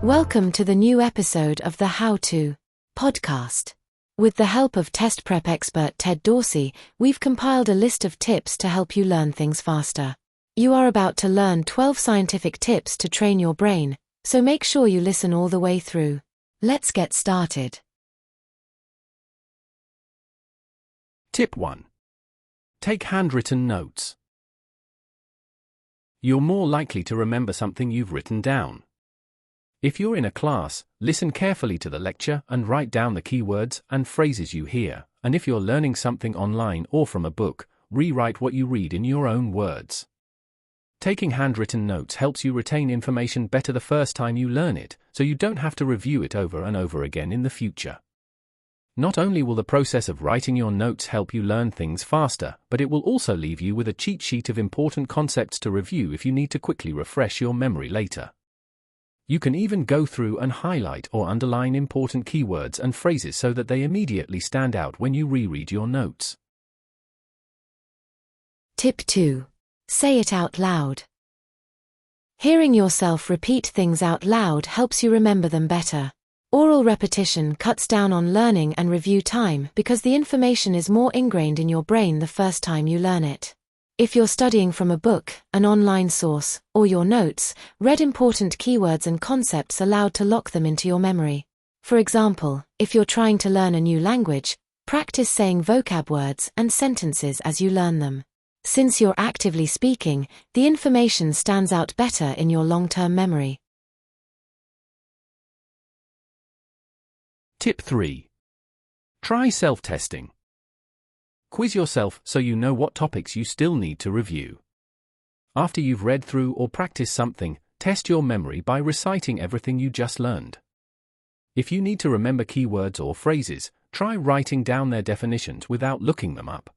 Welcome to the new episode of the How To podcast. With the help of test prep expert Ted Dorsey, we've compiled a list of tips to help you learn things faster. You are about to learn 12 scientific tips to train your brain, so make sure you listen all the way through. Let's get started. Tip 1. Take handwritten notes. You're more likely to remember something you've written down. If you're in a class, listen carefully to the lecture and write down the keywords and phrases you hear, and if you're learning something online or from a book, rewrite what you read in your own words. Taking handwritten notes helps you retain information better the first time you learn it, so you don't have to review it over and over again in the future. Not only will the process of writing your notes help you learn things faster, but it will also leave you with a cheat sheet of important concepts to review if you need to quickly refresh your memory later. You can even go through and highlight or underline important keywords and phrases so that they immediately stand out when you reread your notes. Tip 2. Say it out loud. Hearing yourself repeat things out loud helps you remember them better. Oral repetition cuts down on learning and review time because the information is more ingrained in your brain the first time you learn it. If you're studying from a book, an online source, or your notes, read important keywords and concepts aloud to lock them into your memory. For example, if you're trying to learn a new language, practice saying vocab words and sentences as you learn them. Since you're actively speaking, the information stands out better in your long-term memory. Tip 3. Try self-testing. Quiz yourself so you know what topics you still need to review. After you've read through or practiced something, test your memory by reciting everything you just learned. If you need to remember keywords or phrases, try writing down their definitions without looking them up.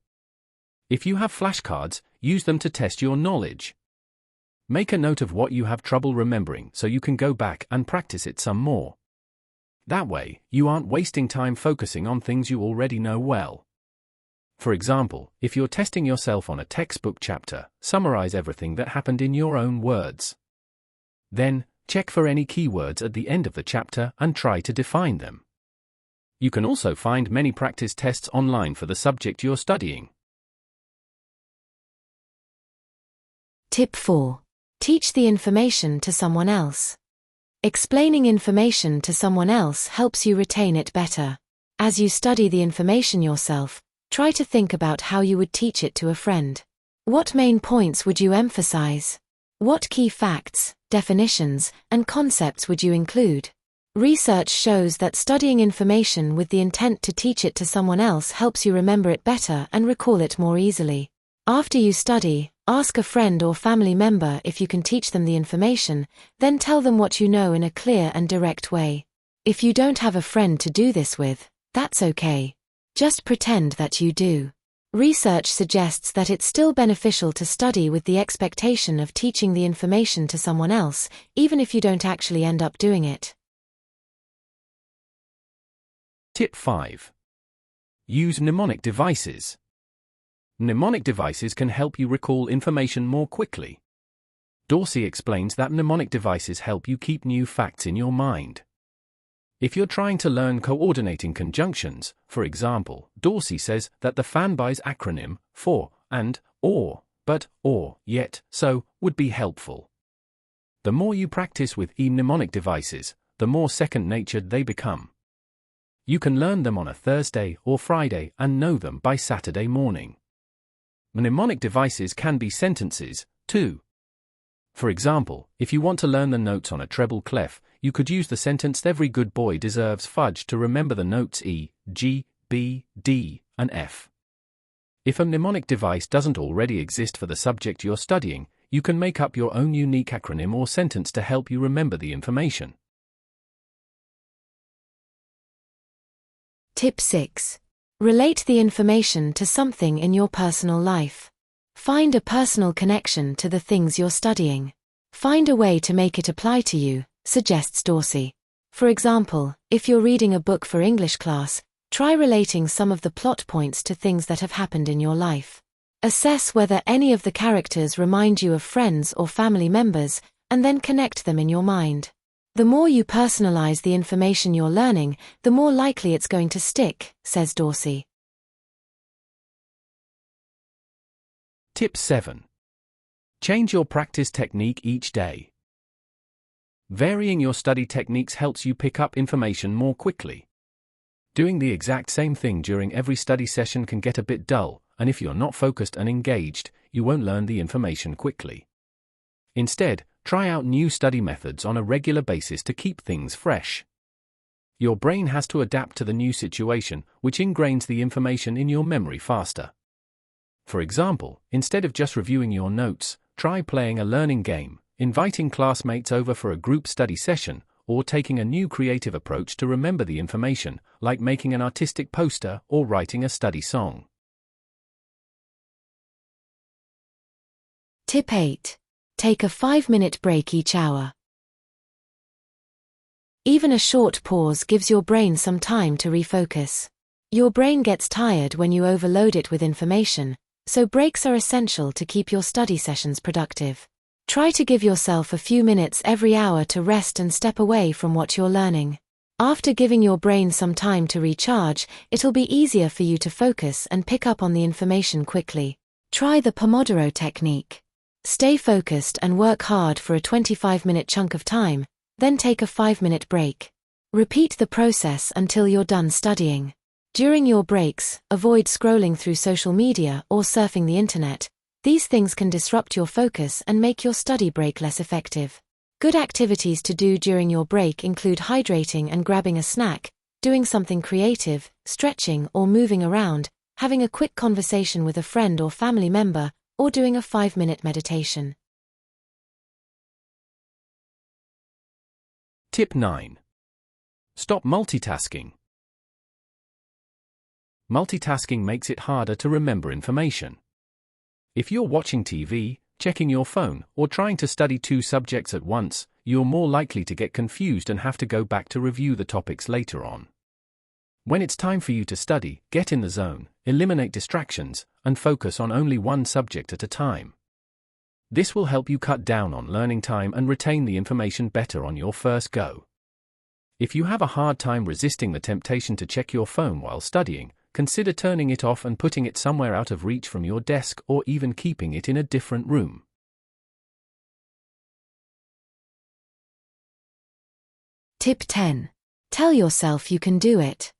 If you have flashcards, use them to test your knowledge. Make a note of what you have trouble remembering so you can go back and practice it some more. That way, you aren't wasting time focusing on things you already know well. For example, if you're testing yourself on a textbook chapter, summarize everything that happened in your own words. Then, check for any keywords at the end of the chapter and try to define them. You can also find many practice tests online for the subject you're studying. Tip 4. Teach the information to someone else. Explaining information to someone else helps you retain it better. As you study the information yourself, try to think about how you would teach it to a friend. What main points would you emphasize? What key facts, definitions, and concepts would you include? Research shows that studying information with the intent to teach it to someone else helps you remember it better and recall it more easily. After you study, ask a friend or family member if you can teach them the information, then tell them what you know in a clear and direct way. If you don't have a friend to do this with, that's okay. Just pretend that you do. Research suggests that it's still beneficial to study with the expectation of teaching the information to someone else, even if you don't actually end up doing it. Tip 5. Use mnemonic devices. Mnemonic devices can help you recall information more quickly. Dorsey explains that mnemonic devices help you keep new facts in your mind. If you're trying to learn coordinating conjunctions, for example, Dorsey says that the fanbys acronym for, and, or, but, or, yet, so, would be helpful. The more you practice with mnemonic devices, the more second-natured they become. You can learn them on a Thursday or Friday and know them by Saturday morning. Mnemonic devices can be sentences, too. For example, if you want to learn the notes on a treble clef, you could use the sentence "Every good boy deserves fudge" to remember the notes E, G, B, D, and F. If a mnemonic device doesn't already exist for the subject you're studying, you can make up your own unique acronym or sentence to help you remember the information. Tip 6. Relate the information to something in your personal life. Find a personal connection to the things you're studying. Find a way to make it apply to you, suggests Dorsey. For example, if you're reading a book for English class, try relating some of the plot points to things that have happened in your life. Assess whether any of the characters remind you of friends or family members, and then connect them in your mind. The more you personalize the information you're learning, the more likely it's going to stick, says Dorsey. Tip 7. Change your practice technique each day. Varying your study techniques helps you pick up information more quickly. Doing the exact same thing during every study session can get a bit dull, and if you're not focused and engaged, you won't learn the information quickly. Instead, try out new study methods on a regular basis to keep things fresh. Your brain has to adapt to the new situation, which ingrains the information in your memory faster. For example, instead of just reviewing your notes, try playing a learning game, inviting classmates over for a group study session, or taking a new creative approach to remember the information, like making an artistic poster or writing a study song. Tip 8. Take a 5-minute break each hour. Even a short pause gives your brain some time to refocus. Your brain gets tired when you overload it with information, so breaks are essential to keep your study sessions productive. Try to give yourself a few minutes every hour to rest and step away from what you're learning. After giving your brain some time to recharge, it'll be easier for you to focus and pick up on the information quickly. Try the Pomodoro technique. Stay focused and work hard for a 25-minute chunk of time, then take a 5-minute break. Repeat the process until you're done studying. During your breaks, avoid scrolling through social media or surfing the internet. These things can disrupt your focus and make your study break less effective. Good activities to do during your break include hydrating and grabbing a snack, doing something creative, stretching or moving around, having a quick conversation with a friend or family member, or doing a 5-minute meditation. Tip 9. Stop multitasking. Multitasking makes it harder to remember information. If you're watching TV, checking your phone, or trying to study 2 subjects at once, you're more likely to get confused and have to go back to review the topics later on. When it's time for you to study, get in the zone, eliminate distractions, and focus on only one subject at a time. This will help you cut down on learning time and retain the information better on your first go. If you have a hard time resisting the temptation to check your phone while studying, consider turning it off and putting it somewhere out of reach from your desk or even keeping it in a different room. Tip 10. Tell yourself you can do it.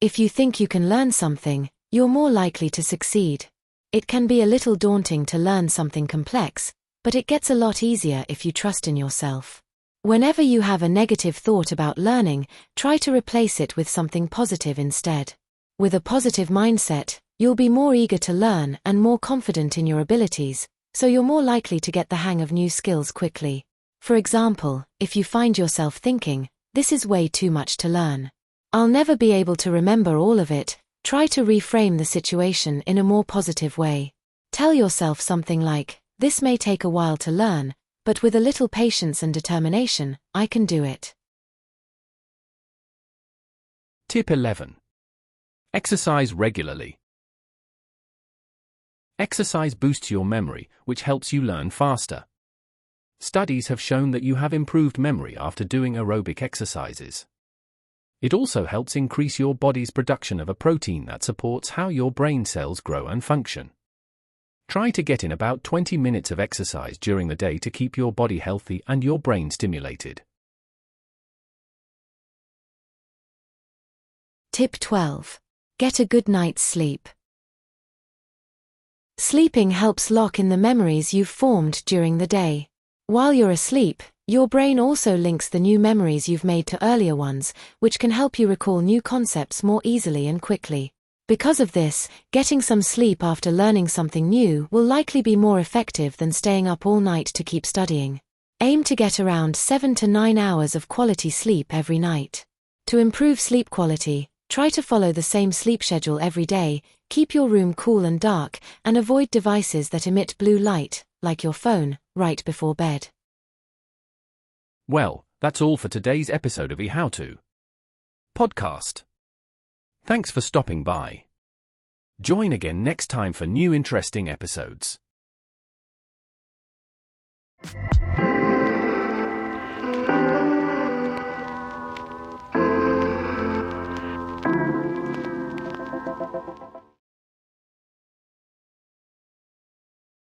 If you think you can learn something, you're more likely to succeed. It can be a little daunting to learn something complex, but it gets a lot easier if you trust in yourself. Whenever you have a negative thought about learning, try to replace it with something positive instead. With a positive mindset, you'll be more eager to learn and more confident in your abilities, so you're more likely to get the hang of new skills quickly. For example, if you find yourself thinking, "This is way too much to learn. I'll never be able to remember all of it," try to reframe the situation in a more positive way. Tell yourself something like, "This may take a while to learn, but with a little patience and determination, I can do it." Tip 11. Exercise regularly. Exercise boosts your memory, which helps you learn faster. Studies have shown that you have improved memory after doing aerobic exercises. It also helps increase your body's production of a protein that supports how your brain cells grow and function. Try to get in about 20 minutes of exercise during the day to keep your body healthy and your brain stimulated. Tip 12. Get a good night's sleep. Sleeping helps lock in the memories you've formed during the day. While you're asleep, your brain also links the new memories you've made to earlier ones, which can help you recall new concepts more easily and quickly. Because of this, getting some sleep after learning something new will likely be more effective than staying up all night to keep studying. Aim to get around 7 to 9 hours of quality sleep every night. To improve sleep quality, try to follow the same sleep schedule every day, keep your room cool and dark, and avoid devices that emit blue light, like your phone, right before bed. Well, That's all for today's episode of eHowTo podcast. Thanks for stopping by. Join again next time for new interesting episodes.